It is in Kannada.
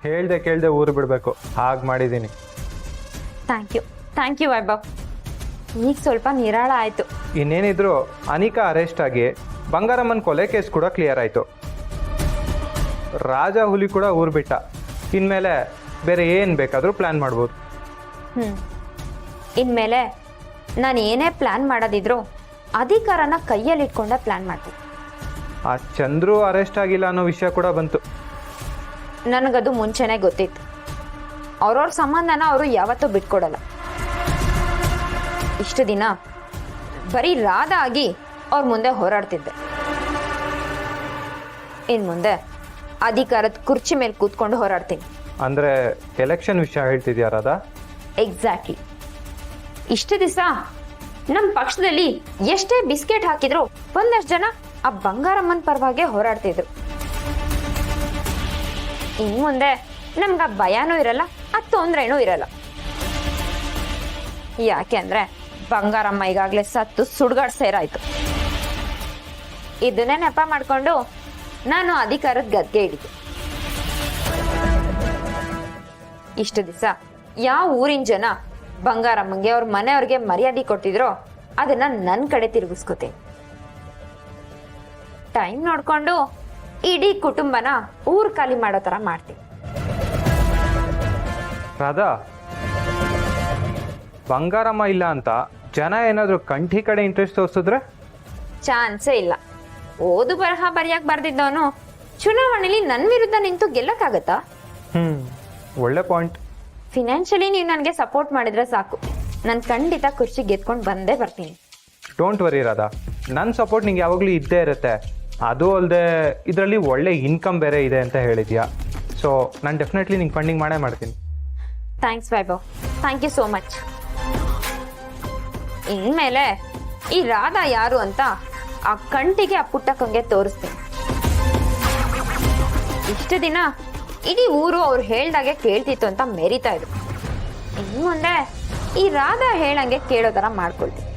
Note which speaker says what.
Speaker 1: ಹೇಳ್ದೆ ಕೇಳ್ದೆ ಊರು ಬಿಡಬೇಕು ಹಾಗೆ ಮಾಡಿದ್ದೀನಿ.
Speaker 2: Thank you Vaibhav. ಈಗ ಸ್ವಲ್ಪ ನಿರಾಳ ಆಯಿತು.
Speaker 1: ಇನ್ನೇನಿದ್ರು ಅನಿಕಾ ಅರೆಸ್ಟ್ ಆಗಿ ಬಂಗಾರಮ್ಮನ ಕೊಲೆ ಕೇಸ್ ಕೂಡ ಕ್ಲಿಯರ್ ಆಯಿತು. ರಾಜ ಹುಲಿ ಕೂಡ ಊರು ಬಿಟ್ಟ. ಇನ್ಮೇಲೆ ಬೇರೆ ಏನು ಬೇಕಾದರೂ ಪ್ಲ್ಯಾನ್ ಮಾಡ್ಬೋದು.
Speaker 2: ಇನ್ಮೇಲೆ ನಾನು ಏನೇ ಪ್ಲ್ಯಾನ್ ಮಾಡೋದಿದ್ರು ಅಧಿಕಾರನ ಕೈಯಲ್ಲಿ ಇಟ್ಕೊಂಡೆ ಪ್ಲ್ಯಾನ್ ಮಾಡ್ತೀನಿ.
Speaker 1: ಆ ಚಂದ್ರು ಅರೆಸ್ಟ್ ಆಗಿಲ್ಲ ಅನ್ನೋ ವಿಷಯ ಕೂಡ ಬಂತು.
Speaker 2: ನನಗದು ಮುಂಚೆನೇ ಗೊತ್ತಿತ್ತು. ಅವ್ರವ್ರ ಸಂಬಂಧನ ಅವರು ಯಾವತ್ತೂ ಬಿಟ್ಕೊಡಲ್ಲ. ಇಷ್ಟು ದಿನ ಬರೀ ರಾಧ ಆಗಿ ಅವ್ರ ಮುಂದೆ ಹೋರಾಡ್ತಿದ್ದೆ. ಇನ್ನು ಮುಂದೆ ಅಧಿಕಾರದ ಕುರ್ಚಿ ಮೇಲೆ ಕೂತ್ಕೊಂಡು ಹೋರಾಡ್ತೀನಿ.
Speaker 1: ಅಂದರೆ ಎಲೆಕ್ಷನ್ ವಿಷಯ ಹೇಳ್ತಿದ್ಯಾ ರಾಧಾ?
Speaker 2: ಎಕ್ಸಾಕ್ಟ್ಲಿ. ಇಷ್ಟು ದಿವಸ ನಮ್ಮ ಪಕ್ಷದಲ್ಲಿ ಎಷ್ಟೇ ಬಿಸ್ಕೆಟ್ ಹಾಕಿದ್ರು ಒಂದಷ್ಟು ಜನ ಆ ಬಂಗಾರಮ್ಮನ ಪರವಾಗಿ ಹೋರಾಡ್ತಿದ್ರು. ಇನ್ನು ಮುಂದೆ ನಮ್ಗೆ ಆ ಭಯನೂ ಇರಲ್ಲ, ಆ ತೊಂದ್ರೆನೂ ಇರಲ್ಲ. ಯಾಕೆ ಅಂದ್ರೆ ಬಂಗಾರಮ್ಮ ಈಗಾಗಲೇ ಸತ್ತು ಸುಡ್ಗಾಡ್ ಸೇರಾಯ್ತು. ಇದನ್ನೇ ನೆಪ ಮಾಡ್ಕೊಂಡು ನಾನು ಅಧಿಕಾರದ ಗದ್ಗೆ ಹಿಡಿದೆ. ಇಷ್ಟು ದಿವಸ ಯಾವ ಊರಿನ ಜನ ಬಂಗಾರಮ್ಮಂಗೆ ಅವ್ರ ಮನೆಯವ್ರಿಗೆ ಮರ್ಯಾದೆ ಕೊಟ್ಟಿದ್ರೋ ಅದನ್ನ ನನ್ನ ಕಡೆ ತಿರುಗಿಸ್ಕೋತೀನಿ. ಟೈಮ್ ನೋಡ್ಕೊಂಡು ಇಡೀ ಕುಟುಂಬನ ಊರು ಖಾಲಿ ಮಾಡೋ ತರ ಮಾಡ್ತೀನಿ.
Speaker 1: ರಾಧಾ, ಬಂಗಾರಮ್ಮ ಇಲ್ಲ ಅಂತ ಜನ ಏನಾದರೂ ಕಂಠಿ ಕಡೆ ಇಂಟ್ರೆಸ್ಟ್ ತೋರಿಸಿದ್ರೆ?
Speaker 2: ಚಾನ್ಸೇ ಇಲ್ಲ. ಓದು ಬರಹ ಬರೆಯಕ್ ಬರ್ದಿದ್ದವನು ಚುನಾವಣೆಯಲ್ಲಿ ನನ್ನ ವಿರುದ್ಧ ನಿಂತು ಗೆಲ್ಲಕ್ಕಾಗತ್ತಾ?
Speaker 1: ಒಳ್ಳೆ ಪಾಯಿಂಟ್.
Speaker 2: ಫಿನಾನ್ಷಿಯಲಿ ನೀವು ನನಗೆ ಸಪೋರ್ಟ್ ಮಾಡಿದ್ರೆ ಸಾಕು, ನಾನು ಖಂಡಿತ ಕುರ್ಚಿ ಗೆದ್ಕೊಂಡು ಬಂದೇ ಬರ್ತೀನಿ.
Speaker 1: ಡೋಂಟ್ ವರಿ ರಾಧಾ, ನನ್ನ ಸಪೋರ್ಟ್ ನಿಂಗೆ ಯಾವಾಗಲೂ ಇದ್ದೇ ಇರುತ್ತೆ. ಅದು ಅಲ್ಲದೆ ಇದರಲ್ಲಿ ಒಳ್ಳೆ ಇನ್ಕಮ್ ಬೇರೆ ಇದೆ ಅಂತ ಹೇಳಿದ್ಯಾ. ಸೊ ನಾನು ಡೆಫಿನೆಟ್ಲಿ ನಿಂಗೆ ಫಂಡಿಂಗ್ ಮಾಡೇ ಮಾಡ್ತೀನಿ.
Speaker 2: Thanks Vaibhav, thank you so much. ಇನ್ಮೇಲೆ ಈ ರಾಧಾ ಯಾರು ಅಂತ ಆ ಕಂಟಿಗೆ ಆ ಪುಟ್ಟಕ್ಕಂಗೆ ತೋರಿಸ್ತೀನಿ. ಇಷ್ಟು ದಿನ ಇಡೀ ಊರು ಅವ್ರು ಹೇಳ್ದಾಗೆ ಕೇಳ್ತಿತ್ತು ಅಂತ ಮೆರಿತಾ ಇದ್ರು. ಇನ್ನು ಮುಂದೆ ಈ ರಾಧಾ ಹೇಳಂಗೆ ಕೇಳೋ ಥರ ಮಾಡ್ಕೊಳ್ತೀನಿ.